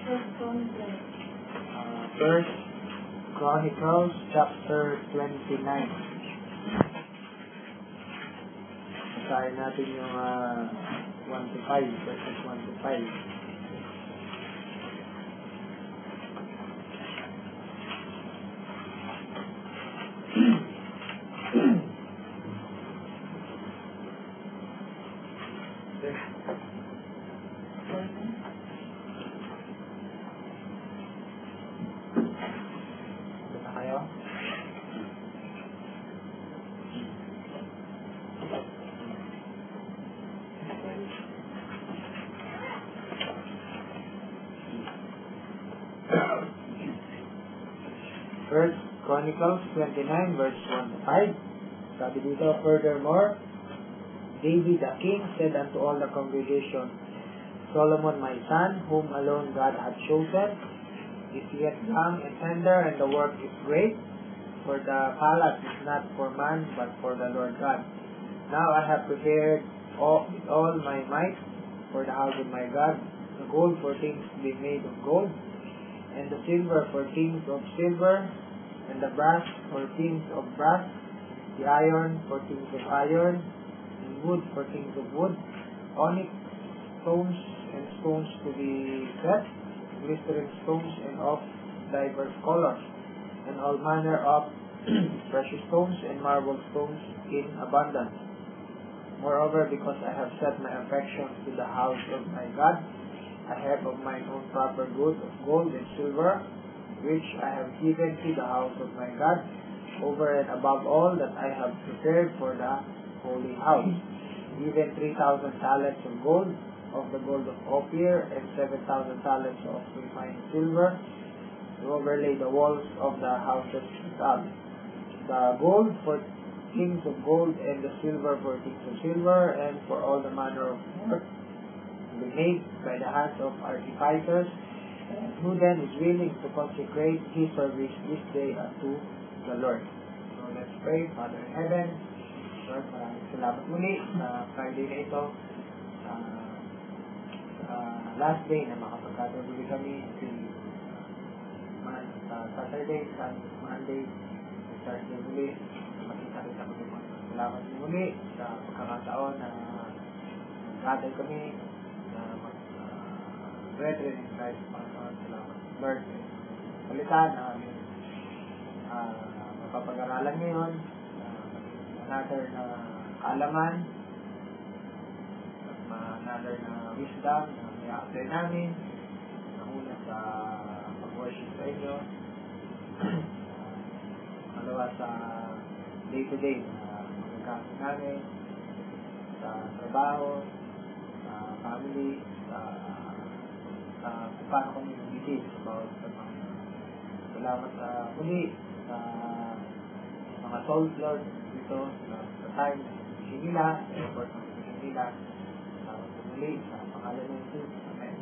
First Chronicles chapter 29. Basahin natin yung 1 to 5, verses 1 to 5. First Chronicles 29 verse 1 to 5. Sabi dito, furthermore, David the king said unto all the congregation, Solomon my son, whom alone God hath chosen, is yet young and tender, and the work is great, for the palace is not for man, but for the Lord God. Now I have prepared with all my might for the house of my God, the gold for things to be made of gold, and the silver for things of silver, and the brass for things of brass, the iron for things of iron, and wood for things of wood, onyx stones and stones to be set, glittering stones and of diverse colors, and all manner of precious stones and marble stones in abundance. Moreover, because I have set my affection to the house of my God, I have of mine own proper goods of gold and silver, which I have given to the house of my God, over and above all that I have prepared for the holy house, even 3,000 talents of gold, of the gold of Ophir, and 7,000 talents of refined silver, to overlay the walls of the houses without. The gold for things of gold, and the silver for things of silver, and for all the manner of work be made by the hands of artificers, and who then is willing to consecrate his service this day unto the Lord. So let's pray. Father in heaven, Lord, maraming salamat muli sa Friday na ito, last day na makapagkatuloy kami sa Saturday, sa Monday, Thursday muli, makita-kita kami. Salamat muli sa pagkakataon na gather kami brethren in Christ, Panginoon. Salamat, Lord. Palitan na mapapag-aralan ngayon, another na kaalaman, another na wisdom na may apply namin, una sa pag-worship sa inyo, malawa sa day-to-day na magagamit namin, sa trabaho, sa family, kung paano kami mag-isip sa bawat sa mga salamat sa muli sa mga souls, Lord, dito sa time na isip nila, sa effort na isip nila, salamat sa muli sa pangalan ng Jesus. Amen.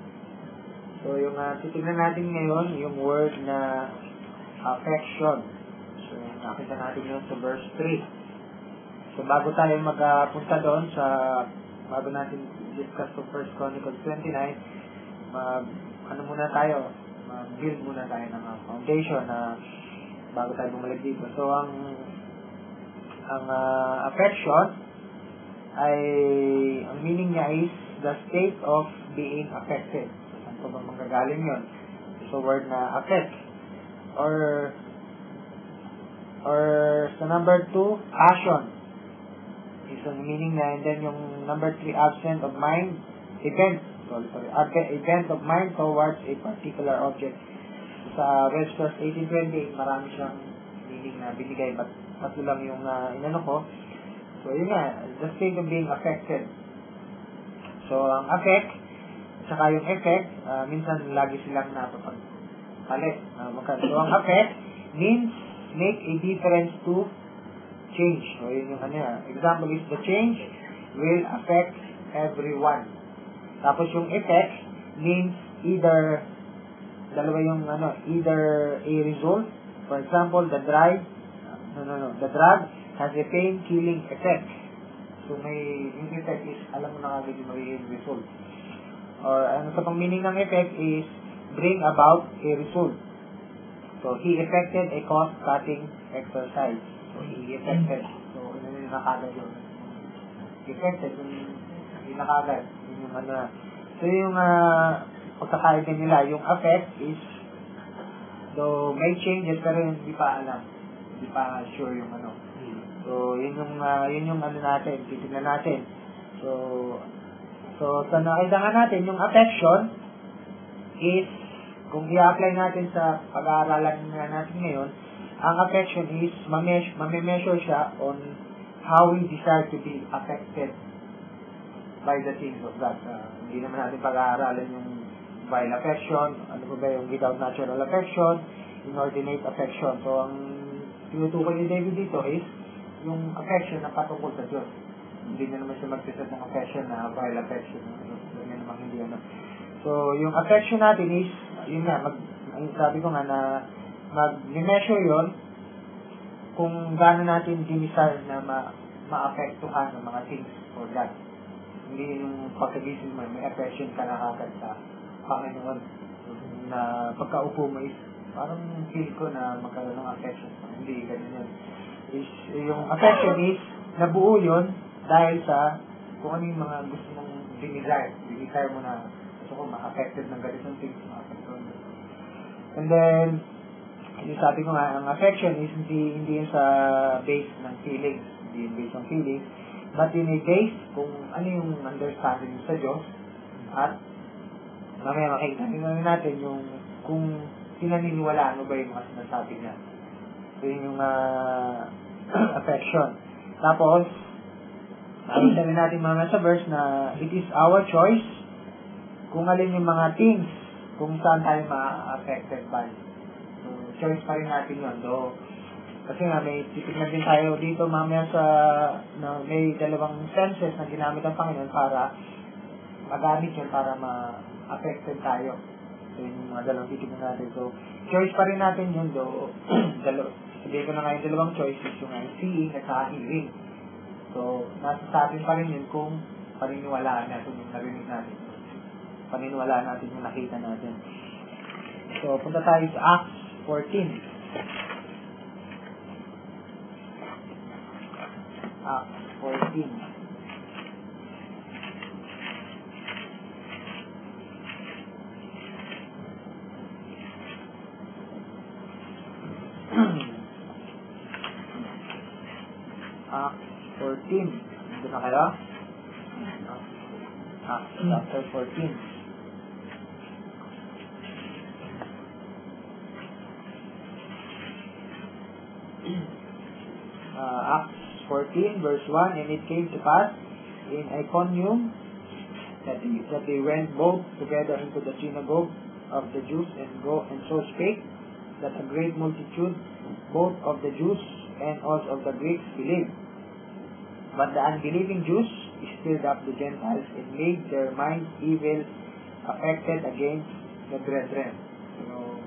So yung titignan natin ngayon yung word na affection. So nakita natin yun sa verse 3. So bago tayo magpunta doon sa bago natin discuss sa 1 Chronicles 29, muna tayo, mag-build muna tayo ng foundation na bago tayo bumalik dito. So, ang affection ay, ang meaning niya is the state of being affected. So, saan po ba manggagaling yun? So, word na affect. Or sa number 2, passion is ang meaning niya. And then, yung number 3, absent of mind, event of mind towards a particular object. Sa Webster's 1828, marami siyang meaning na binigay, but tatlo lang yung inano ko. So, yun nga, the state of being affected. So, ang affect, saka yung effect, minsan lagi silang napapagpalit. So, ang affect means make a difference to change. So, yun yung example is the change will affect everyone. Tapos yung effect means either a result. For example, the drug has a pain-killing effect. So yung effect is, alam mo na agad yung magiging result. Or sa pang meaning ng effect is bring about a result. So, he effected a cost-cutting exercise. So, he effected. So, yun yung nakagad yun. Effected, yung nakagad. Yun yung ano. So, yung pagkakain nila, yung affect is, so, may changes, pero hindi pa alam. Hindi pa sure yung ano. So, yun yung ano natin, titignan natin. So, nakita nga natin, yung affection is, kung i-apply natin sa pag-aaralan natin ngayon, ang affection is, mame-measure siya on how we desire to be affected by the things of God. Hindi naman natin pag-aaralan yung vile affection, ano ba yung without natural affection, inordinate affection. So, ang tinutukoy ni David dito is, yung affection na patungkol sa Diyos. Hindi na naman siya mag-set ng affection na vile affection. Ganyan naman hindi ano. So, yung affection natin is, yun nga, sabi ko nga na mag-measure yun kung gaano natin dinisar na ma-affectuhan ng mga things for God. Hindi yung pagkagising mo, may affection ka na kagad sa Panginoon. Na pagkaupo mo is, parang feel ko na magkaroon ng affection. Hindi, ganun yun. Yung affection is, nabuo yun dahil sa kung ano yung mga gusto mong dinidesire mo na gusto ko ma-affected ng ganitong things. And then, yung sabi ko nga, ang affection is hindi yun sa base ng feelings, hindi yun based on feelings, but yun ay based kung ano yung understanding sa Diyos, at mamaya makikita natin yung kung sinaniniwalaan mo ba yung mga sinasabi niya. So, yun yung affection. Tapos, nakita rin natin mga sa verse na it is our choice kung alin yung mga things kung saan tayo ma-affected by. So, choice pa rin natin yun. So, kasi nga, may titignan din tayo dito mamaya sa may dalawang senses na ginamit ang Panginoon para magamit yun para ma-affected tayo. So, yung mga dalawang titignan natin. So, choice pa rin natin yun. So, sabihin ko na nga yung dalawang choices, yung seeing at saka hearing. So, nasa sa atin pa rin yun kung paniniwalaan natin yung narinig natin. Paniniwalaan natin yung nakita natin. So, punta tayo sa Acts 14. Acts 14. Acts 14. Dito na kayo? Acts chapter 14. Acts 14 verse 1, and it came to pass in Iconium that they went both together into the synagogue of the Jews and so spake that a great multitude both of the Jews and also of the Greeks believed. But the unbelieving Jews stirred up the Gentiles and made their minds evil affected against the brethren. So,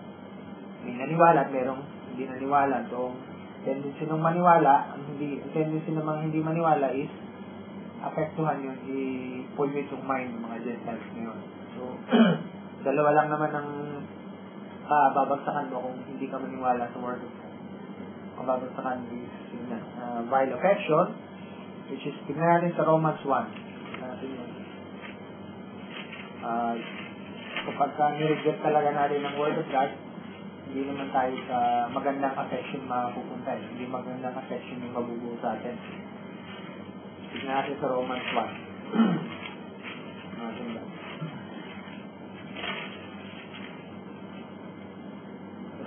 may naniwala at merong hindi naniwala. So, tendency ng maniwala, tendency namang hindi maniwala is apektuhan yung i-pollute yung mind ng mga Gentiles ngayon. So, dalawa lang naman ang babagsakan mo kung hindi ka maniwala sa word of God. Ang babagsakan is vile affection, which is, tignan natin sa Romans 1. Natin yun. Kapag nireject talaga natin ng word of God, hindi naman tayo sa magandang affection mapupunta. Hindi magandang affection yung mabubuo sa atin. Tignan natin sa Romans 1. Natin ba?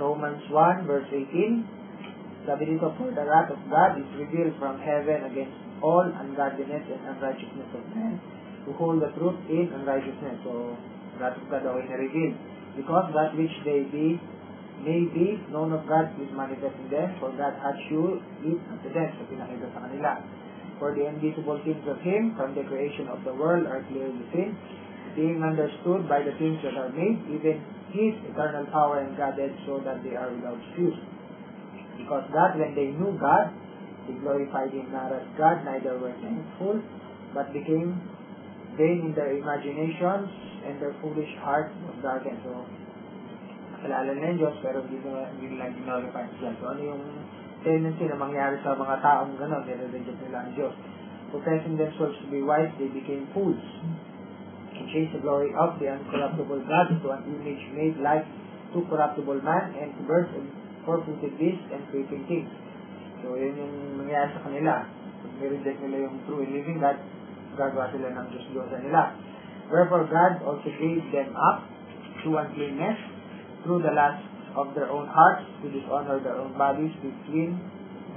Romans 1 verse 18. Sabi dito, for the wrath of God is revealed from heaven against all ungodliness and unrighteousness of men who hold the truth in unrighteousness. So, wrath of God always na-revealed. Because that which they may be known of God is manifest in them, for God hath shewed it unto them. So, pinakita sa kanila. For the invisible things of Him from the creation of the world are clearly seen, being understood by the things that are made, even His eternal power and Godhead, so that they are without excuse. Because that when they knew God, they glorified Him not as God, neither were thankful, but became vain in their imaginations, and their foolish heart was darkened. So, kilala na yung Diyos, pero hindi nila ginolify siya. So, ano yung tendency na mangyari sa mga taong gano'n? Nire-reject nila ang Diyos. Professing themselves to be wise, they became fools and changed the glory of the uncorruptible God into an image made like to corruptible man and to birds and four-footed beasts and creeping things. So, yun yung nangyari sa kanila. Pag nireject nila yung true and living God, gagawa sila ng Diyos-Diyosa nila. Wherefore God also gave them up to uncleanness through the lust of their own hearts to dishonor their own bodies between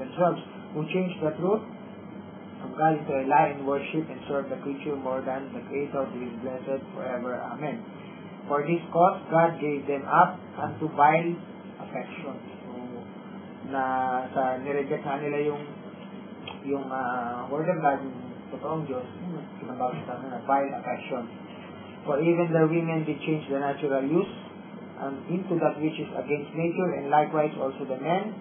themselves, who changed the truth of God into a lie and worship and serve the creature more than the Creator, who is blessed forever. Amen. For this cause God gave them up unto vile affections. So, na sa nireject na nila yung word of God, yung totoong Diyos, kinabawag sa na vile affections. For even the women did change the natural use into that which is against nature, and likewise also the men,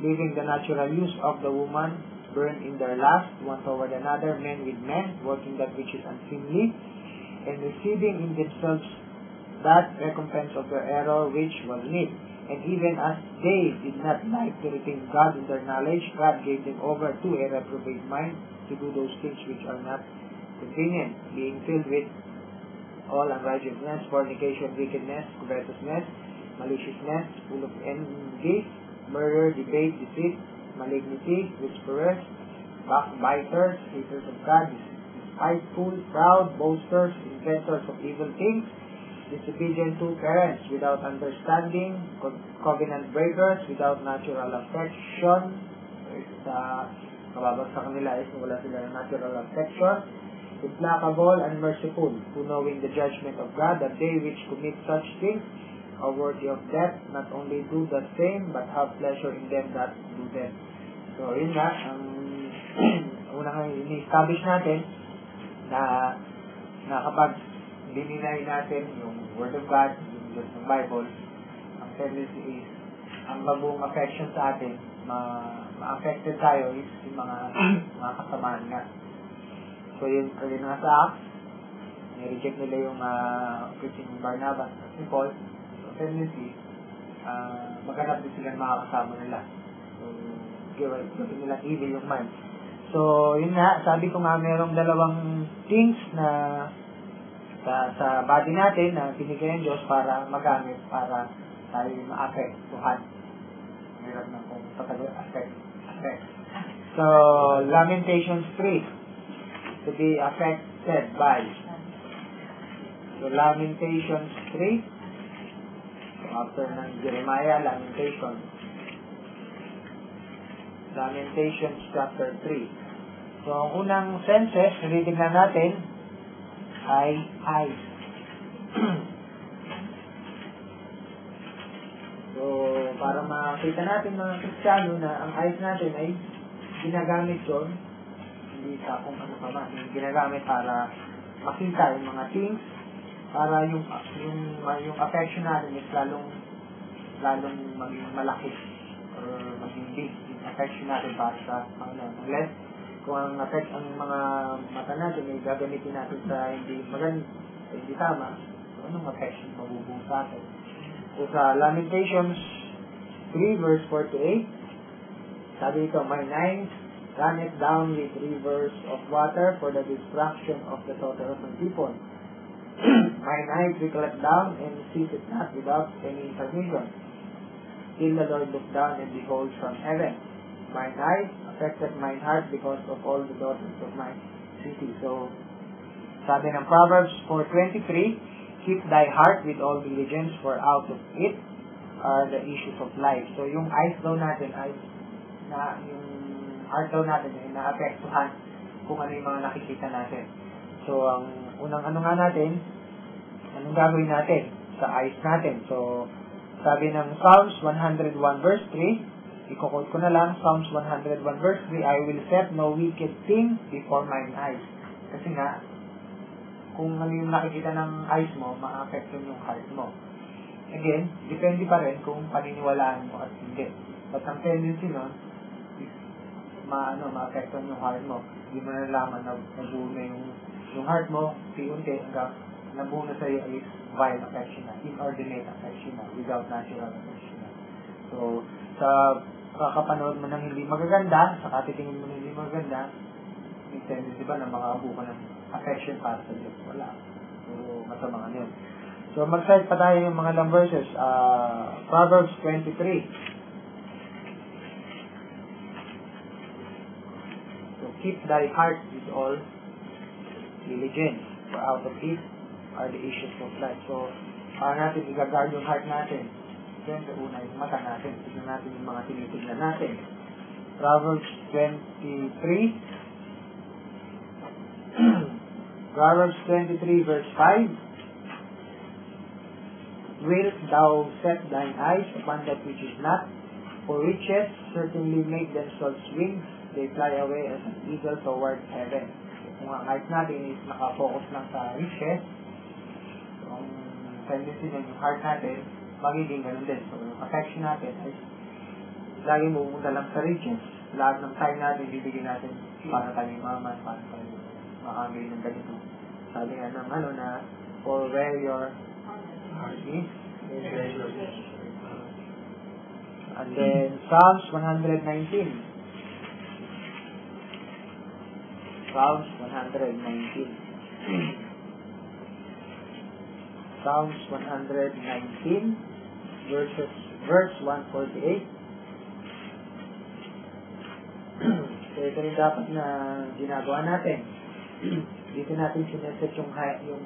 leaving the natural use of the woman, burn in their lust one toward another, men with men, working that which is unseemly, and receiving in themselves that recompense of their error which was meet. And even as they did not like to retain God in their knowledge, God gave them over to a reprobate mind to do those things which are not convenient, being filled with all unrighteousness, fornication, wickedness, covetousness, maliciousness, full of envy, murder, debate, deceit, malignity, whisperers, backbiters, haters of God, despiteful, proud, boasters, inventors of evil things, disobedient to parents, without understanding, covenant breakers, without natural affection. Kababagsak nila is wala sila ng natural affection. Implacable and merciful, who knowing the judgment of God, that they which commit such things are worthy of death, not only do the same, but have pleasure in them that do them. So, yun nga, ang unang ini-establish natin na kapag dininay natin yung Word of God, yung Diyos ng Bible, ang tendency is, ang bagong affection sa atin, ma-affected tayo is yung mga kasamaan nga. So, yun nga sa Acts, nireject nila yung preaching ng Barnabas at si Paul. So, tendency, maghanap din sila ng mga kasama nila. So, gawin nila evil yung mind. So, yun nga, sabi ko nga, merong dalawang things na sa body natin na binigay ng Diyos para magamit, para tayo ma-affectuhan. Meron na kung patagal, affect. So, Lamentations 3. To be affected by. So, Lamentations 3. So, after ng Jeremiah, Lamentations chapter 3. So, ang unang senses, reading na natin, ay eyes. So, para makita natin mga Kristiyano na ang eyes natin ay ginagamit yun, hindi sa kung ano pa man, ginagamit para makita yung mga things, para yung affection natin is lalong maging malaki or maging big yung affection natin para sa unless kung ang mga mata natin ay gagamitin natin sa hindi maganda, hindi tama, so anong affection mabubuo sa atin? So sa Lamentations 3 verse 4-8, sabi ito, my eyes runneth down with rivers of water for the destruction of the daughter of my people. Mine eyes trickleth down and ceaseth not without any intermission, till the Lord look down and behold from heaven. Mine eyes affected mine heart because of all the daughters of my city. So, sabi ng Proverbs 4:23, keep thy heart with all diligence, for out of it are the issues of life. So, yung eyes daw natin ay yung heart daw natin ay naapektuhan kung ano yung mga nakikita natin. So, ang unang natin, anong gagawin natin sa eyes natin? So, sabi ng Psalms 101 verse 3, i-quote ko na lang, Psalms 101 verse 3, I will set no wicked thing before mine eyes. Kasi nga, kung ano yung nakikita ng eyes mo, ma-affect yung heart mo. Again, depende pa rin kung paniniwalaan mo at hindi. But ang tendency nun, ma-affectan yung heart mo. Hindi mo nalaman na nabuo na yung heart mo, unti-unti hanggang nabuno sa'yo is vile affection na, inordinate affection na, without natural affection na. So, sa kakapanood mo ng hindi magaganda, sa katitingin mo ng hindi magaganda, may tendency ba na makaabu ka ng affection para sa Diyos? Wala. So, masama nga yun. So, mag-cite pa tayo yung mga ilang verses. Proverbs 23. So, keep thy heart with all diligence, for out of it are the issues of life. So, paano natin i-guard yung heart natin? Siyempre, una yung mata natin. Tignan natin yung mga tinitignan natin. Proverbs 23. Proverbs 23 verse 5. Wilt thou set thine eyes upon that which is not? For riches certainly make themselves wings, they fly away as an eagle toward heaven. Kung ang eyes natin is nakafocus lang sa riches, ang tendency ng heart natin, magiging ganun din. So, yung affection natin is lagi pupunta lang sa riches. Lahat ng time natin, bibigyan natin para tayo maman, para tayo makamili ng ganito. Sabi nga ng na, for where your heart is. And then, Psalms 119. Psalms 119. Psalms 119, verse 148. So, ito rin dapat na ginagawa natin. Dito natin sineset yung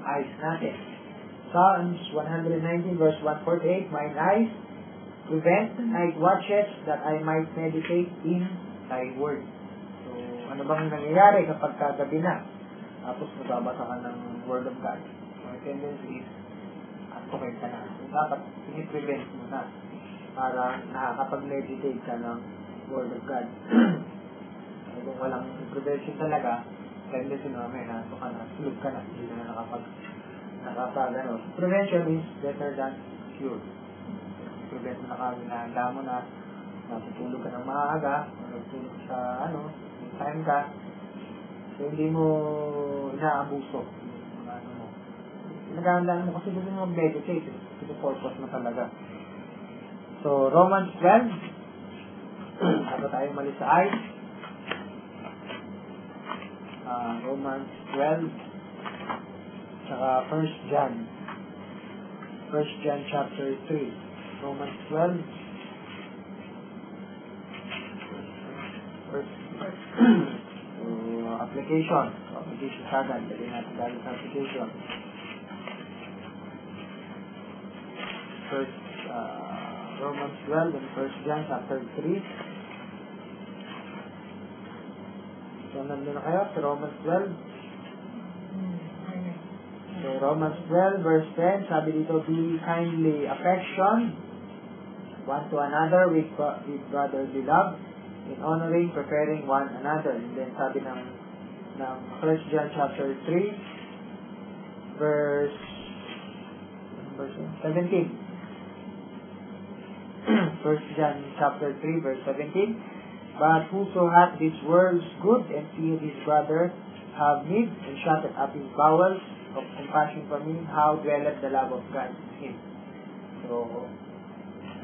eyes natin. Psalms 119 verse 148, mine eyes prevent the night watches that I might meditate in thy word. So, ano bang nangyayari kapag kagabi na? Tapos magbabasa ka ng word of God. So, my tendency is okay ka na. So, dapat i-prevent mo na para nakakapag-meditate ka ng word of God. So, kung walang prevention talaga, tendency namin na ito ka na, tulog ka na, hindi na nakapag-ano. Prevention is better than cure. Prevent mo na kami na handa mo na natutulog ka ng maaga, natutulog sa time ka, so hindi mo inaabuso yung mo. Naghahandaan mo kasi gusto mo mag-meditate, ito purpose mo talaga. So, Romans 12, ako tayo mali sa eyes. Romans 12, saka 1 John. 1 John chapter 3. Romans 12. Application. Application sagad. Dali natin dali sa application. Romans 12 and 1 John chapter 3. So, nandun na kayo sa Romans 12. So, Romans 12 verse 10, sabi dito, be kindly affection one to another with brotherly love, in honoring, preparing one another. And then sabi ng 1 John chapter 3 verse 17. 1 John chapter 3 verse 17. But whoso hath this world's good and seeth his brother have need, and shutteth up his bowels of compassion from him, how dwelleth the love of God in him. So,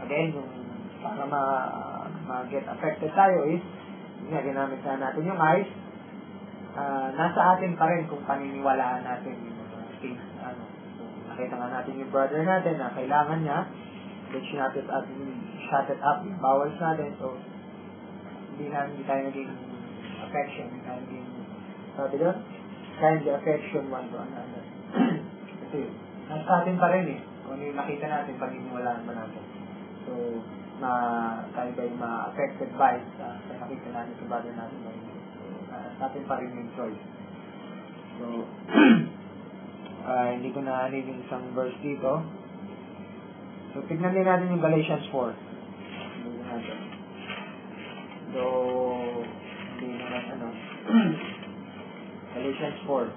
again, yung para ma-get affected tayo is, ginamit na natin yung eyes, nasa atin pa rin kung paniniwalaan natin yung mga things. So, nakita nga natin yung brother natin na kailangan niya, then shutted up yung bowels natin. So, hindi tayo naging affection, hindi tayo naging, sabi doon, kindly affection one to another. Kasi, nasa atin pa rin kung ano yung nakita natin, paniniwalaan ba natin. So, tayo ba yung ma-affected by sa nakita natin sa brother natin. So, nasa atin pa rin yung choice. So, hindi ko na-alin yung isang verse dito. So, tignan din natin yung Galatians 4. Tignan natin. So, hindi naman Galatians 4. Okay.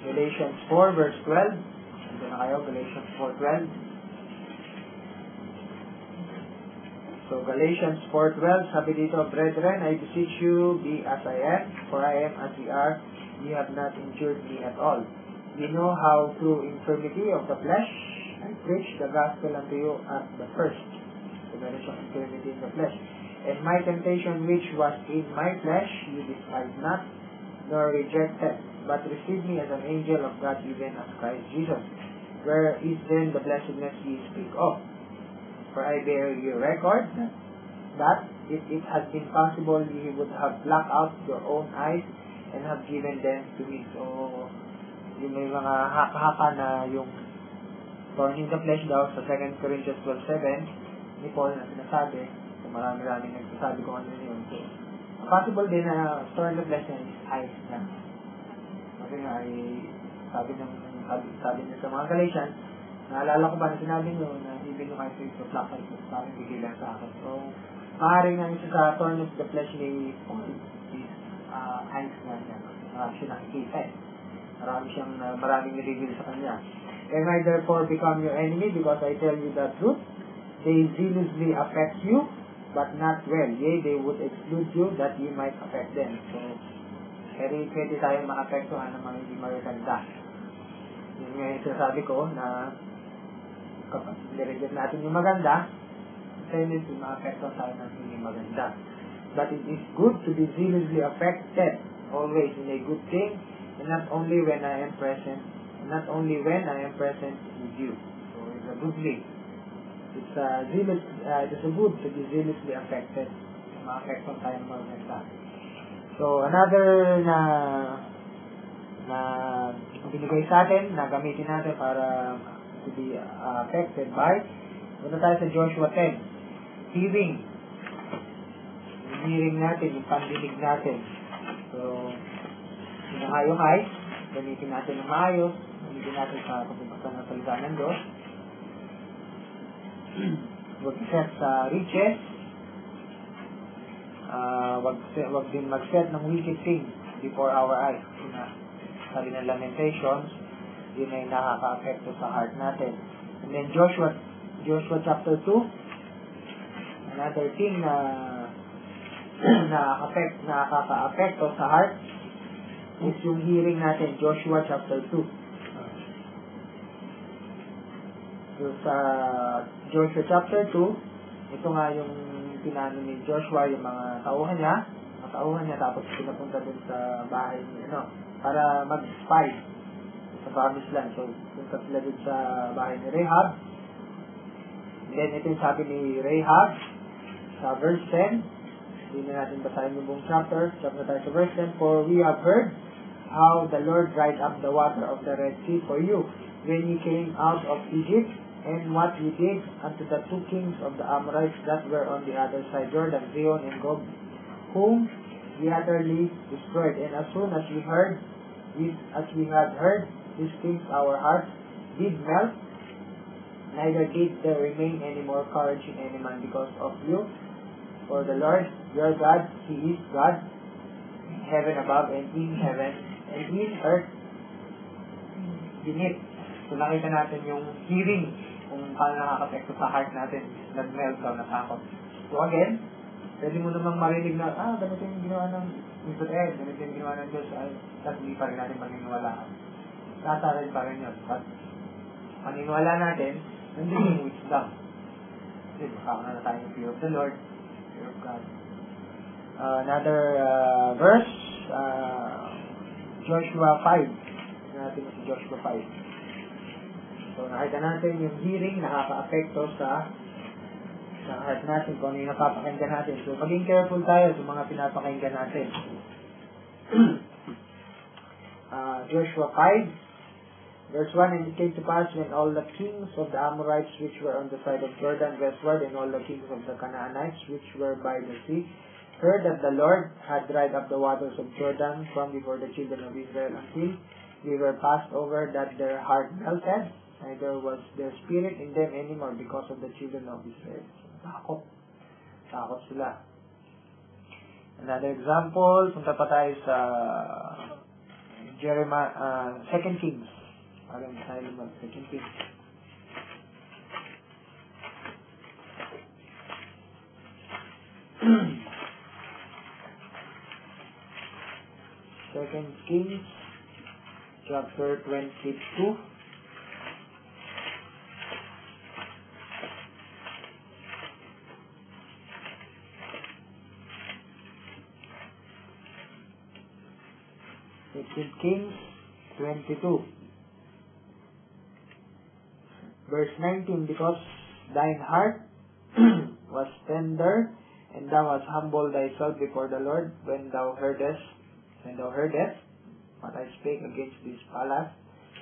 Galatians 4 verse 12. Ito na kayo, Galatians 4:12. So, Galatians 4:12, sabi dito, Brethren, I beseech you, be as I am, for I am as ye are, ye have not injured me at all. You know how through infirmity of the flesh, I preached the gospel unto you at the first. So, meron siyang infirmity in the flesh. And my temptation which was in my flesh, you despised not, nor rejected, but received me as an angel of God, even as Christ Jesus. Where is then the blessedness ye speak of? For I bear you record that if it had been possible, ye would have plucked out your own eyes and have given them to me. So, yung may mga haka-haka na yung thorn in the flesh daw sa 2 Corinthians 12:7 ni Paul na sinasabi. So, marami-raming nagsasabi kung ano yun. So, possible din na thorn in the flesh na is eyes na. Kasi nga ay sabi niya sa mga Galatians, naalala ko ba na sinabi nyo na ibig nyo kayo sa plaka ito, parang bigilan sa akin. So, maaaring nga isa sa thorn of the flesh ni Paul is eyes nga niya. Marami siya nakikita eh. Maraming nirigil sa kanya. And I therefore become your enemy because I tell you the truth. They zealously affect you, but not well. Yea, they would exclude you that you might affect them. So, pwede tayong ma-affectuhan ng mga hindi magaganda. Yun nga yung sinasabi ko na kapag nireject natin yung maganda, tendency ma-affectuhan tayo ng hindi maganda. But it is good to be zealously affected always in a good thing, and not only when I am present with you. So it's a good thing. It's good to be zealously affected. Ma-affectuhan tayo ng maganda. So another na binigay sa atin, na gamitin natin para to be affected by, punta tayo sa Joshua 10. Hearing. Yung hearing natin, yung pandinig natin. So, yung eyes, gamitin natin ng maayos, gamitin natin sa pagpapagtan ng salita ng Diyos. Huwag set sa riches. Huwag din mag-set ng wicked things before our eyes. Sabi ng Lamentations, yun ay nakaka-apekto sa heart natin. And then Joshua chapter 2, another thing na nakaka-apekto sa heart is yung hearing natin. Joshua chapter 2. So sa Joshua chapter 2, ito nga yung pinano ni Joshua, yung mga tauhan niya, tapos pinapunta dun sa bahay niya, para mag-spy sa promised land. So, punta sila dun sa bahay ni Rahab. And then, ito yung sabi ni Rahab sa verse 10. Hindi na natin basahin yung buong chapter. Chapter tayo sa verse 10. For we have heard how the Lord dried up the water of the Red Sea for you when ye came out of Egypt, and what ye did unto the two kings of the Amorites that were on the other side Jordan, Sihon and Og, whom ye utterly destroyed. And as soon as we had heard these things, our hearts did melt, neither did there remain any more courage in any man because of you. For the Lord your God, He is God, in heaven above and in heaven, and in earth beneath. So nakita natin yung hearing, kung paano nakaka-apekto sa heart natin, nag-melt daw, natakot. So again, pwede mo namang marinig na, ganito yung ginawa ng Israel, ganito yung ginawa ng Diyos, tapos hindi pa rin natin maniniwalaan. Tatarin pa rin yun. But, maniniwala natin, nandun yung wisdom. Kasi makakana na tayo yung fear of the Lord, fear of God. Another verse, Joshua 5. Natin si Joshua 5. So, nakita natin yung hearing nakaka-apekto sa heart natin, kung ano yung napapakinggan natin. So, maging careful tayo sa mga pinapakinggan natin. Joshua 5, verse 1, And it came to pass when all the kings of the Amorites which were on the side of Jordan westward, and all the kings of the Canaanites which were by the sea, heard that the Lord had dried up the waters of Jordan from before the children of Israel until they were passed over, that their heart melted, neither was there spirit in them anymore because of the children of Israel. Takot sila. Another example, punta pa tayo sa Jeremiah, 2 Kings. Parang tayo naman, 2 Kings. Second Kings, chapter 22. Second Kings 22. Verse 19, because thine heart was tender, and thou hast humbled thyself before the Lord, when thou heardest what I spake against this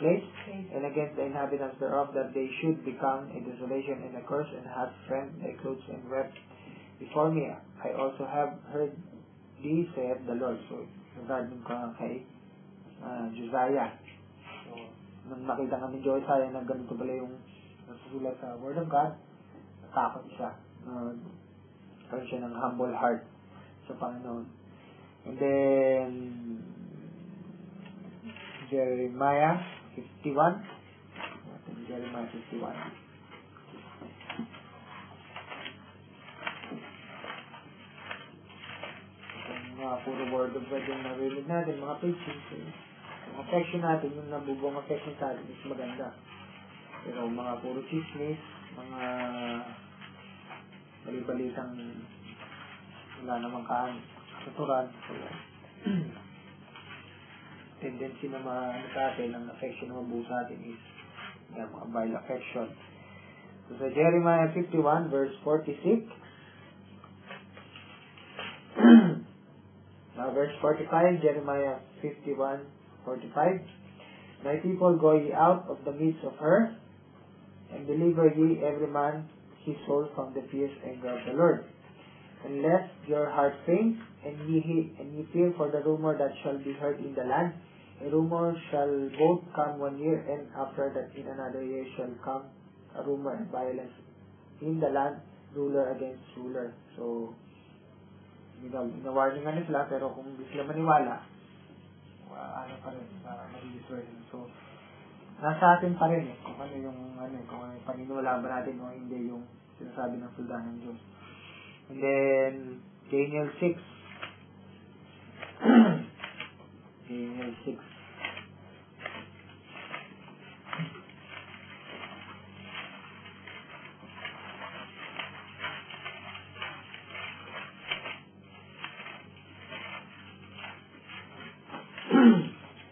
place, and against the inhabitants thereof, that they should become a desolation and a curse, and have rent thy clothes and wept before me. I also have heard thee, saith the Lord. So, regarding kay Josiah. So, nung nakita nga ni Josiah na ganito pala yung nasusulat sa Word of God, natakot siya. Karoon siya ng humble heart sa Panginoon. And then, Jeremiah 51. Jeremiah 51. Mga puro Word of God yung narinig natin, mga preaching. Yung affection natin, yung nabubong affection sa atin is maganda. Pero mga puro chismis, mga balibalitang wala namang katuturan. So, tendency na sa atin, ang affection na mabuo sa atin is mga vile affection. So, sa Jeremiah 51, verse 46, now verse 45, Jeremiah 51, 45, My people, go ye out of the midst of her, and deliver ye every man his soul from the fierce anger of the Lord. And lest your heart faint, and ye fear for the rumor that shall be heard in the land. A rumor shall both come 1 year, and after that in another year shall come a rumor and violence in the land, ruler against ruler. So, ina-warning nga nila, pero kung hindi sila maniwala, ano pa rin, mag-disword. So, nasa atin pa rin kung ano yung paniniwala ba natin o hindi yung sinasabi ng sulda ng Diyos. And then, Daniel 6. Daniel 6.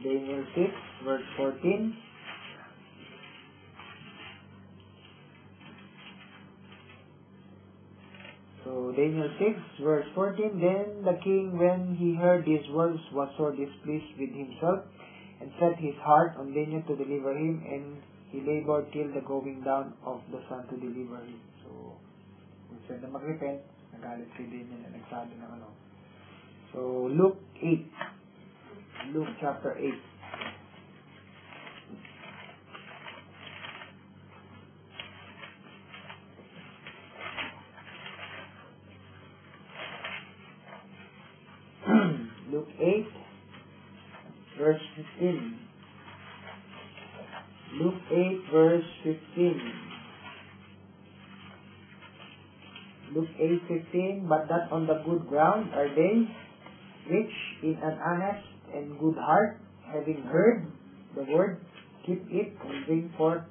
Daniel 6, verse 14. So, Daniel 6, verse 14, Then the king, when he heard these words, was so displeased with himself, and set his heart on Daniel to deliver him, and he labored till the going down of the sun to deliver him. So, instead na mag-repent, nagalit kay Daniel na nagsabi ng ano. So, Luke 8. Luke chapter 8. Luke 8, verse 15. Luke 8, verse 15. Luke 8:15. But that on the good ground are they which in an honest and good heart, having heard the word, keep it and bring forth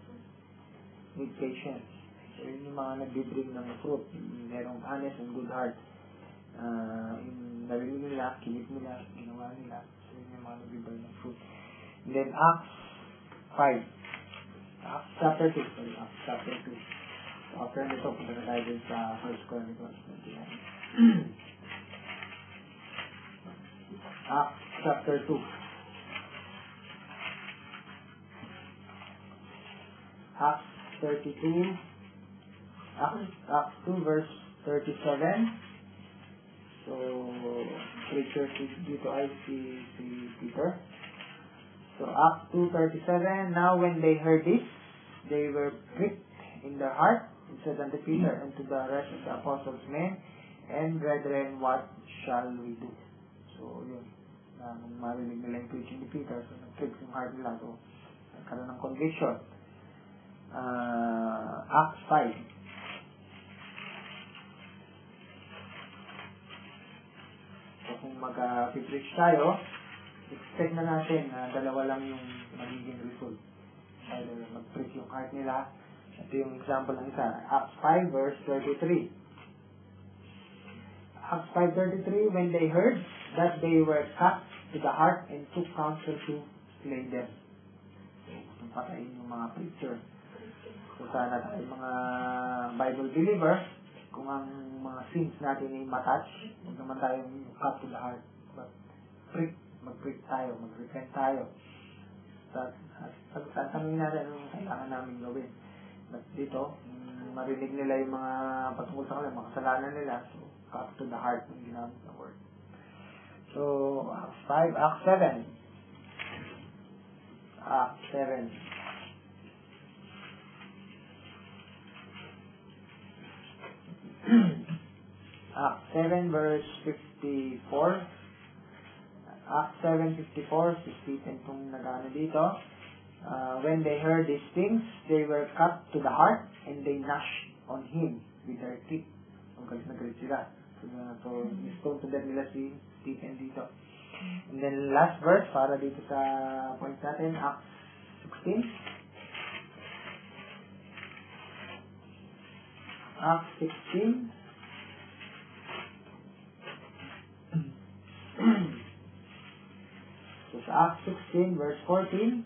with patience. So, yun yung mga nag-bring ng fruit. Merong honest and good heart. Yung narinig nila, kinip nila, ginawa nila. So, yun yung mga nag-bring ng fruit. And then, Acts 5. Acts chapter 2. Sorry, Acts chapter 2. So, after nito, punta na tayo din sa 1 Chronicles 29. Acts chapter 2. Acts 32. Acts 2 verse 37. So, preacher dito ay si Peter. So, Acts 2:37. Now when they heard this, they were pricked in their heart, and said unto Peter and to the rest of the apostles, Men and brethren, what shall we do? So, yun. Nung marinig nila yung preaching ni Peter, so nag-prick yung heart nila. So, nagkaroon ng conviction. Acts 5. mag-preach tayo, expect na natin na dalawa lang yung magiging result. Either mag-preach yung heart nila. Ito yung example ng isa. Acts 5 verse 33. Acts 5:33, when they heard that they were cut to the heart and took counsel to slay them. So, patayin yung mga preacher. So, sana tayo mga Bible believer, kung ang mga sins natin ay matouch, huwag naman tayong cut to the heart. But mag-preach tayo, mag-repent tayo. Tanungin natin anong kailangan namin gawin. But dito, marinig nila yung mga patungkol sa kanila, mga kasalanan nila. So, cut to the heart ng ginamit na word. So, Acts 5, Acts 7. Acts 7. Acts 7 verse 54. Acts 7:54, si Stephen itong nag-ano dito. When they heard these things, they were cut to the heart, and they gnashed on him with their teeth. Ang galit na galit sila. So, stone to death nila si Stephen dito. And then, last verse, para dito sa point natin, Acts 16. Acts 16. So, sa Acts 16, verse 14,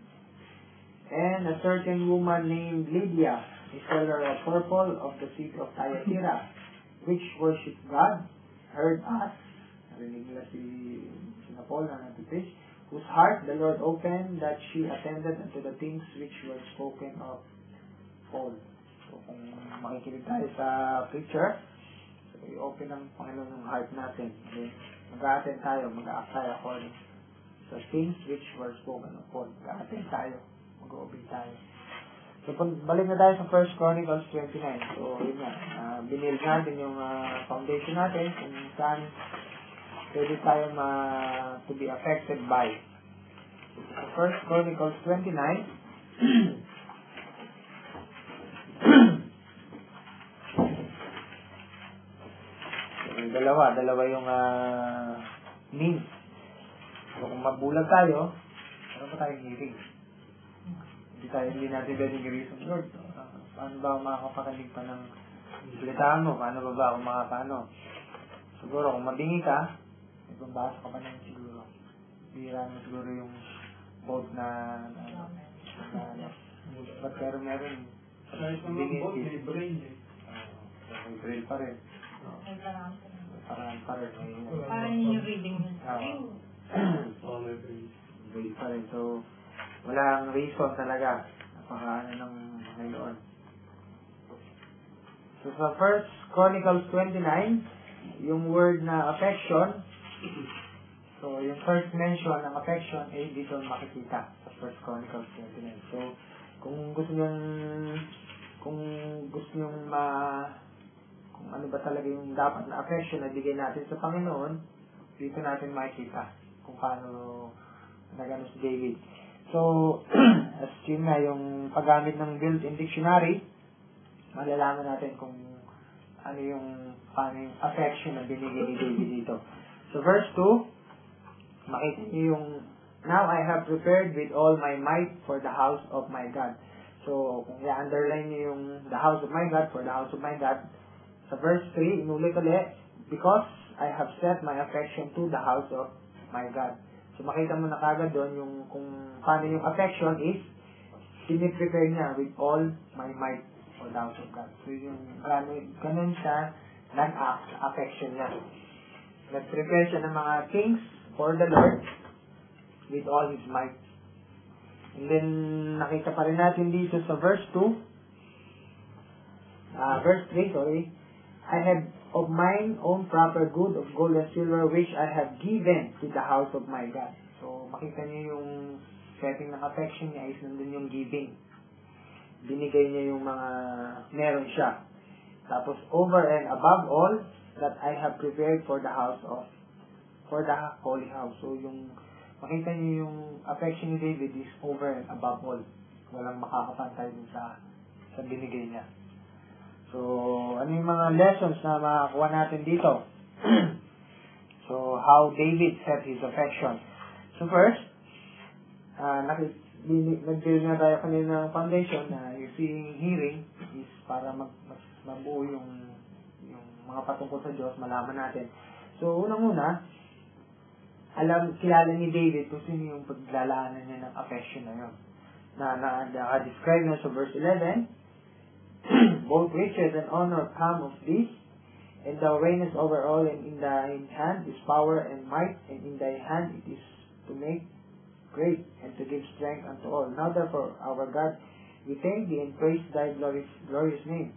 and a certain woman named Lydia, a seller of purple of the city of Thyatira, which worshipped God, heard us, narinig nila si Paul na nag-preach, whose heart the Lord opened, that she attended unto the things which were spoken of Paul. So, kung makikinig tayo sa preacher, so, i-open ng Panginoon yung heart natin. Then, mag-a-attend tayo, mag-a-act tayo according sa things which were spoken of Paul. Mag-a-attend tayo, mag-obey tayo. So, balik na tayo sa 1 Chronicles 29. So, yun nga, binild natin yung foundation natin kung saan pwede tayo to be affected by. So, 1 Chronicles 29. So, dalawa yung means. So, kung mabulag tayo, ano pa tayong hearing? Hindi natin pwedeng i-reason, Lord. Paano ba ako makakapakinig pa ng balitaan mo? Paano ba ako makakaano? Siguro, kung mabingi ka, magbabasa ka pa ng siguro. Bira mo siguro yung quote na pero meron. May brain pa rin. Parang pa rin. Parang yung reading. Brain pa rin. So, walang reason talaga. Napakaano ng ngayon. So, sa 1 Chronicles 29, yung word na affection, so, yung first mention ng affection ay dito makikita sa 1 Chronicles 29. So, kung gusto kung ano ba talaga yung dapat na affection na bigay natin sa Panginoon, dito natin makikita kung paano nagano si David. So, as yun nga, yung paggamit ng built-in dictionary, malalaman natin kung paano yung affection na binigay ni David dito. So, verse 2, makita niyo yung, now I have prepared with all my might for the house of my God. So, kung i-underline niyo yung the house of my God, for the house of my God, sa verse 3, inulit ulit, because I have set my affection to the house of my God. So, makita mo na kagad doon yung kung paano yung affection is siniprepare niya with all my might for the house of God. So, yung ganun siya nag-act sa affection niya. Nag-prepare siya ng mga things for the Lord with all His might. And then, nakita pa rin natin dito sa verse 2, verse 3, sorry, I have of mine own proper good of gold and silver which I have given to the house of my God. So, makita niyo yung setting ng affection niya is nandun yung giving. Binigay niya yung mga meron siya. Tapos, over and above all that I have prepared for the holy house. So, yung makita niyo yung affection ni David is over and above all. Walang makakapantay dun sa binigay niya. So, ano yung mga lessons na makakuha natin dito? So, how David set his affection. So first, nag-build na tayo kanina ng foundation na yung seeing, hearing is para mabuo yung mga patungkol sa Diyos, malaman natin. So, unang-una, kilala ni David kung sino yung paglalaanan niya ng affection na yun. Na-describe na sa verse 11, both riches and honor come of this, and thou reignest over all, and in thy hand is power and might, and in thy hand it is to make great, and to give strength unto all. Now therefore, our God, we thank thee and praise thy glorious name.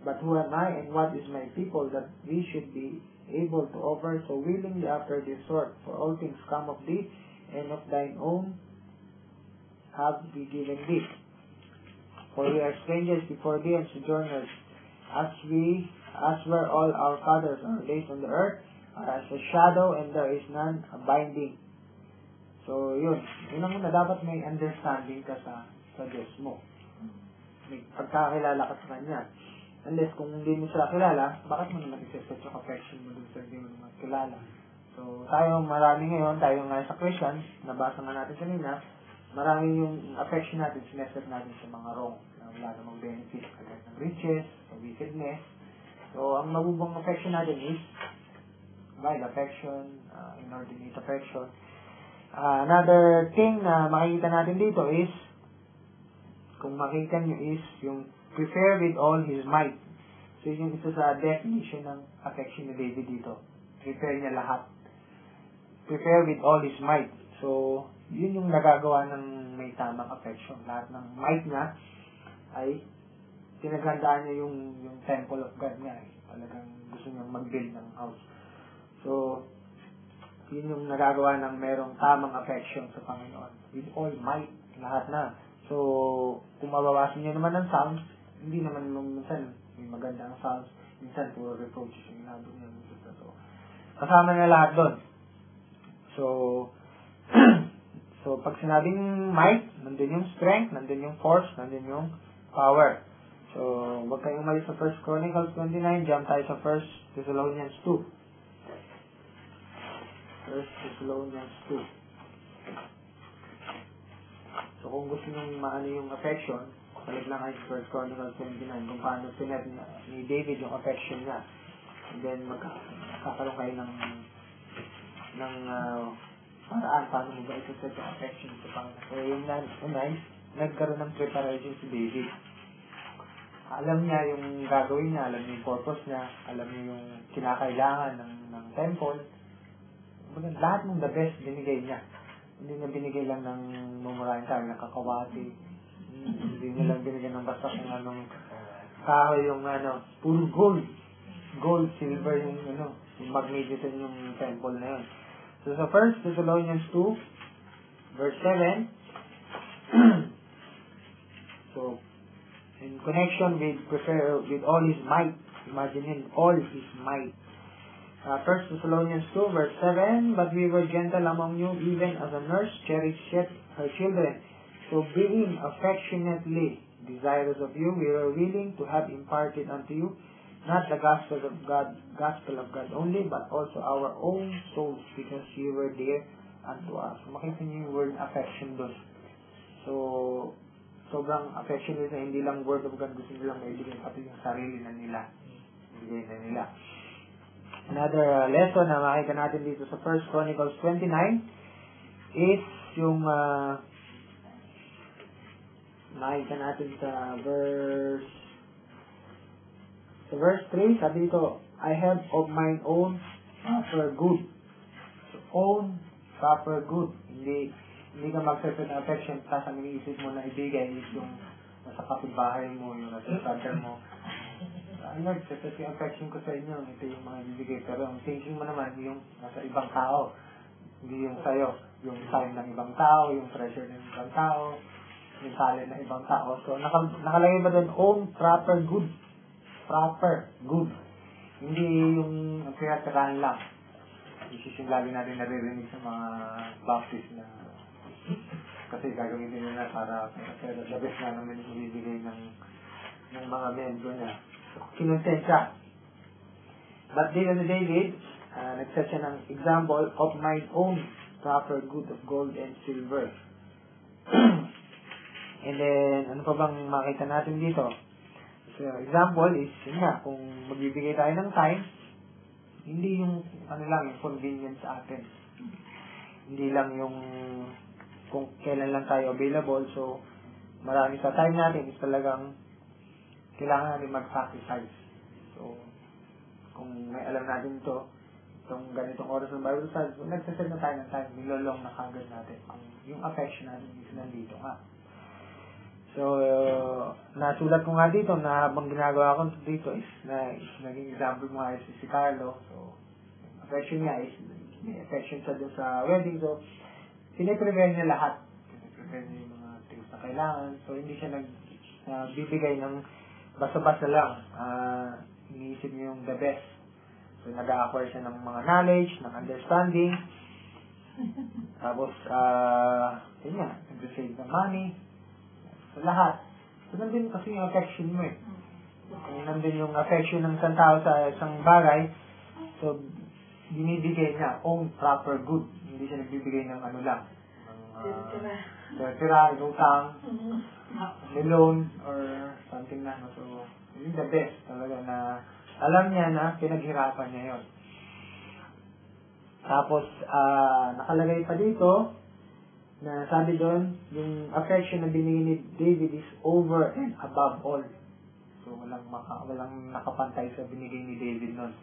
But who am I, and what is my people, that we should be able to offer so willingly after this sort? For all things come of thee, and of thine own have we given thee. For we are strangers before thee, and sojourners, as were all our fathers. Our days on the earth are as a shadow, and there is none abiding. So, yun. Unang-una, dapat may understanding ka sa Diyos mo. May pagkakilala ka sa Kanya. Unless kung hindi mo siya kilala, bakit mo naman isa-set yung affection mo dun sa hindi mo naman kilala? So, marami ngayon, tayo nga sa Christians, nabasa nga natin kanina, marami yung affection natin, sineset natin sa mga wrong, na wala namang benefit, kagaya ng riches, sa wickedness. So, ang mabubong affection natin is vile affection, inordinate affection. Another thing na makikita natin dito is, kung makikita nyo is, yung prefer with all his might. So, yung isa sa definition ng affection ni David dito. Prefer niya lahat. Prefer with all his might. So, yun yung nagagawa ng may tamang affection. Lahat ng might niya ay tinagandaan niya yung temple of God niya. Talagang gusto niyang mag-build ng house. So, yun yung nagagawa ng merong tamang affection sa Panginoon. With all might, lahat na. So, kung mabawasan niyo naman ng sounds, hindi naman minsan may maganda ang sounds, minsan puro reproaches yung inabot niya. So, kasama na lahat doon. So, pag sinabing might, nandun yung strength, nandun yung force, nandun yung power. So, wag kayong umalis sa 1 Chronicles 29, jump tayo sa 1 Thessalonians 2. 1 Thessalonians 2. So, kung gusto nyo maano yung affection, balik lang kayo sa 1 Chronicles 29, kung paano sinet ni David yung affection niya. And then, magkakaroon kayo ng paraan, paano mo ba ito-set yung affection sa Panginoon. So, yung unay, nagkaroon ng preparation si David. Alam niya yung gagawin niya, alam niya yung purpose niya, alam niya yung kinakailangan ng temple. Lahat ng the best binigay niya. Hindi niya binigay lang ng mumurahin tayo, ng kakawati. Hindi niya lang binigay ng basta kung anong kahoy yung puro gold. Gold, silver yung yung magnificent yung temple na yun. So sa 1 Thessalonians 2, verse 7, so, in connection with all his might, imagine him, all his might. 1 Thessalonians 2, verse 7, but we were gentle among you, even as a nurse cherisheth her children. So being affectionately desirous of you, we were willing to have imparted unto you, not the gospel of God only, but also our own souls, because you were dear unto us. Makita niyo yung word affection doon. So, sobrang affection nila, hindi lang word of God, gusto nilang maibigay, pati yung sarili na nila. Ibigay na nila. Another lesson na makita natin dito sa 1 Chronicles 29 is yung makita natin sa verse 3, sabi dito, I have of mine own proper good. So, own proper good. Hindi ka mag-set ng affection, tapos ang iniisip mo na ibigay is yung nasa kapitbahay mo, yung nasa brother mo. Lord, set yung affection ko sa inyo, ito yung mga ibigay. Pero ang thinking mo naman, yung nasa ibang tao, hindi yung sa'yo. Yung time ng ibang tao, yung treasure ng ibang tao, yung talent ng ibang tao. So, nakalagay ba doon, own proper good. Proper good. Hindi yung pinatirahan lang. This is yung lagi natin naririnig sa mga baptist na kasi gagawin din nila para the best na naman yung ibibigay ng mga membro niya. Kinonsensya. But David, nagset siya ng example of my own proper good of gold and silver. And then, ano pa bang makita natin dito? So, example is, yun nga, kung magbibigay tayo ng time, hindi yung, ano lang, yung convenience sa atin. Hindi lang yung, kung kailan lang tayo available. So, marami sa time natin is talagang, kailangan natin mag-sacrifice. So, kung may alam natin ito, itong ganitong oras ng Bible study, so, nagsaset na tayo ng time, nilolong na kagad natin. Yung affection natin is nandito nga. So, nasulat ko nga dito na habang ginagawa ko dito is naging example mo nga si Carlo. So, affection niya is may affection siya dun sa wedding. So, piniprepare niya lahat. Piniprepare niya yung mga things na kailangan. So, hindi siya nagbibigay ng basta-basta lang. Iniisip niya yung the best. So, nag-acquire siya ng mga knowledge, ng understanding. Tapos, yun nga, nag-save ng money. Sa lahat. So, nandun kasi yung affection mo eh. Kung nandun yung affection ng isang tao sa isang bagay, so, binibigay niya own proper good. Hindi siya nagbibigay ng ano lang. Tira, utang, loan, or something na. So, yun the best talaga na alam niya na pinaghirapan niya yun. Tapos, nakalagay pa dito, na sabi doon, yung affection na binigay ni David is over and above all. So, walang nakapantay sa binigay ni David noon.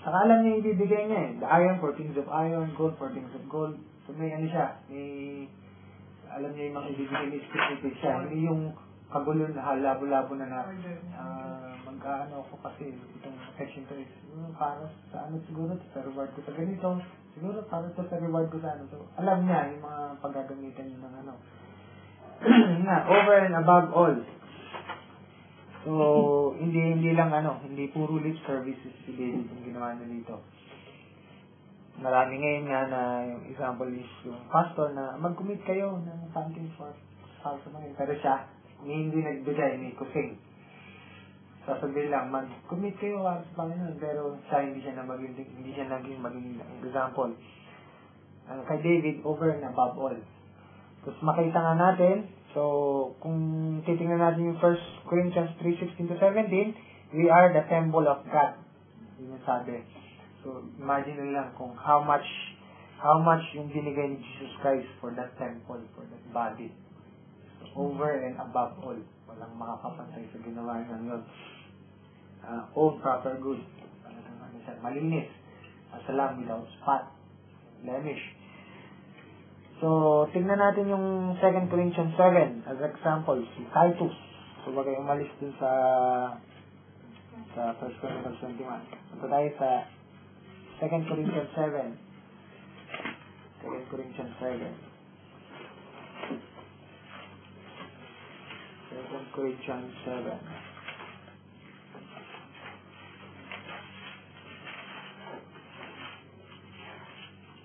Saka alam niya yung ibibigay niya eh. The iron for things of iron, gold for things of gold. So, may ano siya, alam niya yung mga ibibigay ni specific siya. Hindi yung kagulo na labo-labo na mag-ano ako kasi itong affection to is para sa ano siguro, sa reward ko sa ganito. Siguro para sa reward ko sa ano. So, alam niya yung mga paggagamitan niya ng ano. Over and above all. So, hindi lang ano, hindi puro lip services si David yung ginawa niya dito. Marami ngayon nga na yung example is yung pastor na mag-commit kayo ng something for money. Pero siya, hindi nagbigay, ni kusing. Sasabihin lang, mag-commit kayo sa Panginoon, pero siya hindi siya naging maging example. Kay David, over and above all. Tapos makita nga natin, so kung titingnan natin yung 1 Corinthians 3:16-17, we are the temple of God. Yun yung sabi. So imagine nyo lang kung how much yung binigay ni Jesus Christ for that temple, for that body. So, over and above all. Walang makakapantay sa ginawa niya yun. Own proper good. Malinis. Salam without spot. Blemish. So, tingnan natin yung 2 Corinthians 7 as example. Si Titus. So, bagay umalis dun sa 1 Corinthians 21. Ito tayo sa 2 Corinthians 7. 2 Corinthians 7. 2 Corinthians 7.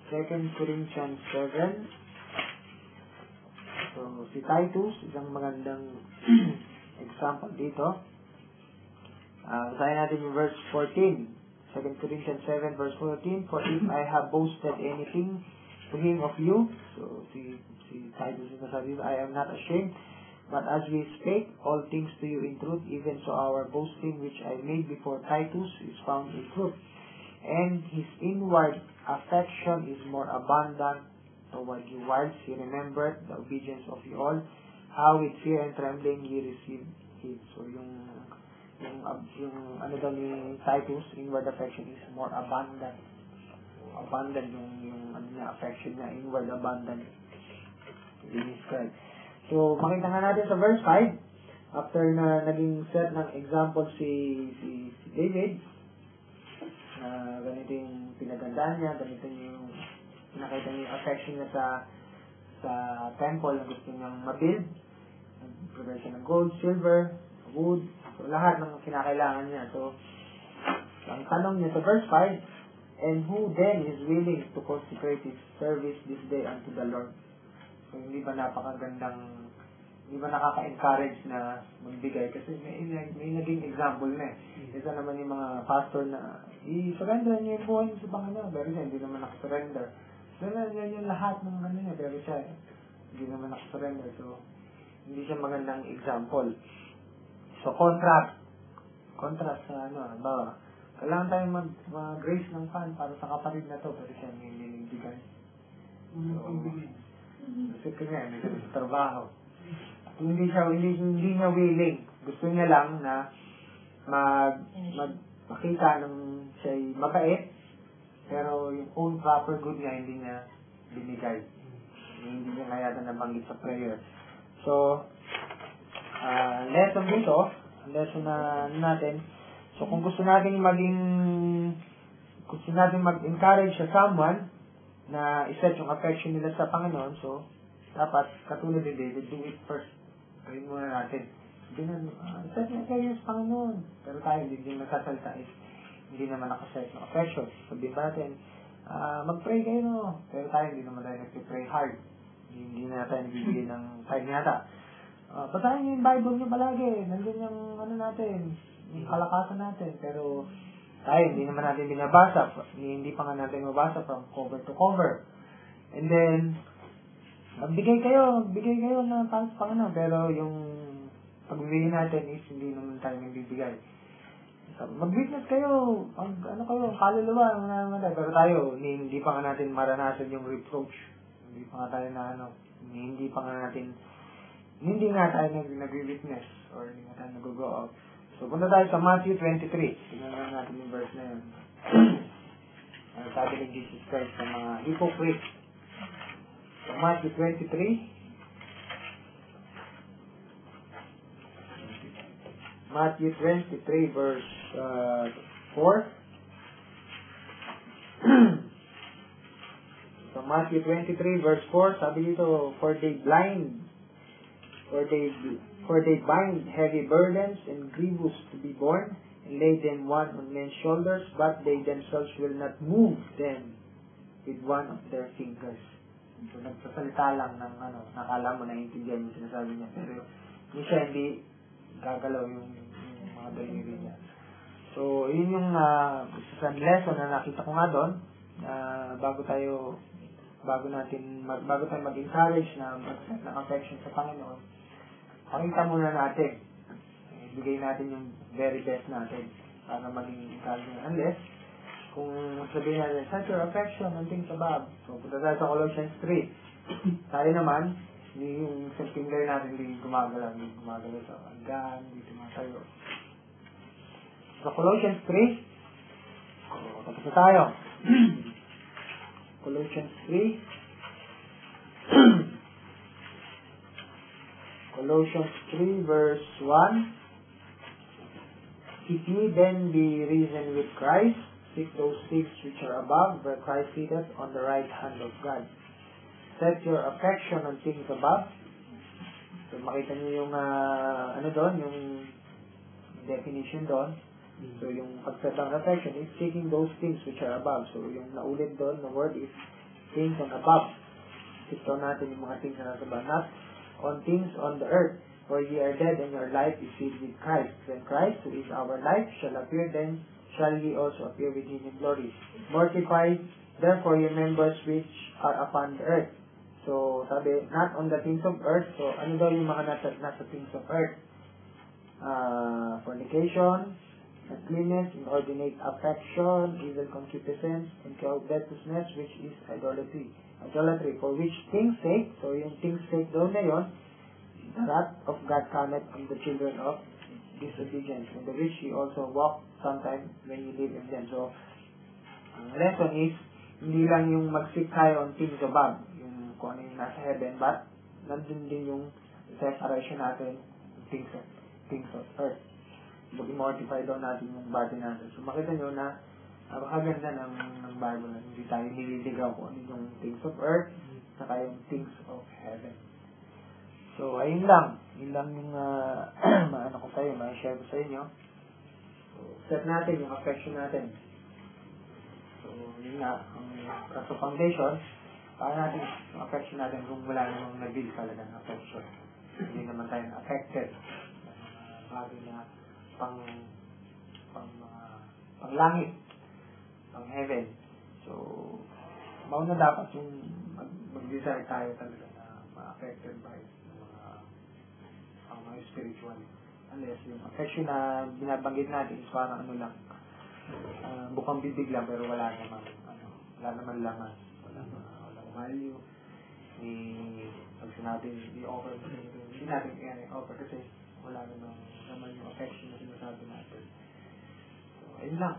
2 Corinthians 7. So, si Titus, isang magandang example dito. Basahin natin yung verse 14. 2 Corinthians 7 verse 14. For if I have boasted anything to him of you, so si Titus is nasabi, I am not ashamed, but as we spake all things to you in truth, even so our boasting which I made before Titus is found in truth. And his inward affection is more abundant toward you, whilst he remembered the obedience of you all, how with fear and trembling ye received him. So yung ano daw ni Titus, inward affection is more abundant. Abundant yung ano niya, affection niya, inward abundant. Described. So makita nga natin sa verse 5, after na naging set ng example si David, na ganito yung pinagandaan niya, ganito yung pinakita niya yung affection niya sa temple na gusto niyang mabuild. Nag-prepare siya ng gold, silver, wood, so lahat ng kinakailangan niya. So, ang tanong niya sa verse 5, and who then is willing to consecrate his service this day unto the Lord? So, hindi ba nakaka-encourage na magbigay? Kasi may naging example na eh. Isa naman yung mga pastor na i-surrender niya yung buhay niya sa Panginoon. Pero siya, hindi naman nakasurrender. Yan yung lahat ng ano niya. Pero siya, hindi naman nakasurrender. So, hindi siya magandang example. So, contrast sa ba, kailangan tayo mag-grace ng fan para sa kapatid na to. Pero siya, hindi bigay. Kasi kanya, may sabi sa trabaho. Hindi niya willing. Gusto niya lang na makita ng siya'y mabait, pero yung own proper good niya, hindi niya binigay. Hindi niya kaya nabanggit sa prayer. So, lesson dito, lesson na natin, so kung gusto natin mag-encourage sa someone na iset yung affection nila sa Panginoon, so, dapat, katulad ni David, do it first. Gawin muna natin. Iset yung affection sa Panginoon. Pero tayo, hindi nagsasalita is, hindi naman nakaset yung affection. Sabihin ba natin, mag-pray kayo, no? Pero tayo, hindi naman tayo nag-pray hard. Hindi na tayo nagbibigay ng time yata. Basahin niyo yung Bible niyo palagi. Nandun yung natin, yung kalakasan natin. Pero tayo, hindi naman natin binabasa. Hindi pa nga natin mabasa from cover to cover. And then, magbigay kayo ng thanks pa na. Pero yung pagbibigay natin is hindi naman tayo nagbibigay. Mag-witness kayo, kaluluwa, pero tayo, hindi pa nga natin maranasan yung reproach. Hindi pa nga tayo hindi nga tayo nag-witness or hindi nga tayo nag-go out. So, punta tayo sa Matthew 23. Tingnan na natin yung verse na yun. Ang sabi ni Jesus Christ sa mga hypocrite. So, Matthew 23. Matthew 23 verse 4. So Matthew 23 verse 4, sabi dito, for they bind heavy burdens and grievous to be borne, and lay them one on men's shoulders, but they themselves will not move them with one of their fingers. So nagsasalita lang ng nakala mo naiintindihan yung sinasabi niya, pero hindi gagalaw yung mga daliri niya. So, yun yung isang lesson na nakita ko nga doon, bago tayo mag-encourage na mag-set ng affection sa Panginoon, pakita muna natin, ibigay natin yung very best natin para maging encouragement. Unless, kung sabihin natin, set your affection on things above. So, punta tayo sa Colossians 3. Tayo naman, yung sa finger natin hindi gumagalaw sa hanggan, hindi tumatayo. Sa Colossians 3, tapos na tayo. Colossians 3. Colossians 3 verse 1. If ye then be risen with Christ, seek those things which are above, where Christ sitteth on the right hand of God. Set your affection on things above. So, makita niyo yung, yung definition doon. So, yung pag-set ng affection is seeking those things which are above. So, yung naulit doon, the word is things on above. Ito natin yung mga things na nasa above. Not on things on the earth, for ye are dead and your life is hid with Christ. When Christ, who is our life, shall appear, then shall ye also appear with him in glory. Mortify, therefore, your members which are upon the earth. So, sabi, not on the things of earth. So, ano daw yung mga nasa things of earth? Fornication, uncleanness, inordinate affection, evil concupiscence, and covetousness, which is idolatry. For which things sake, so yung things sake daw na yun, the wrath of God cometh on the children of disobedience, in the which ye also walk sometime when you live in them. So, ang lesson is, hindi lang yung mag-seek tayo on things above, kung ano yung nasa heaven, but nandun din yung separation natin things of earth. Mag-mortify daw natin yung body natin. So makita nyo na napakaganda ng Bible na hindi tayo nililigaw kung ano yung things of earth saka yung things of heaven. So ayun lang. Yun lang yung ma-share ko sa inyo. So set natin yung affection natin. So yun nga, ang kaso foundation, para natin yung affection natin kung wala namang nag-build talaga ng affection. Hindi naman tayo affected. Bagay na pang mga pang langit, pang heaven. So, mauna dapat yung mag-desire tayo talaga na ma-affected by mga spiritual. Unless yung affection na binabanggit natin is parang ano lang, bukang bibig lang pero wala naman laman, walang value. Pag sinabi i-offer hindi natin i-offer kasi wala naman yung affection na sinasabi natin. So, ayun lang.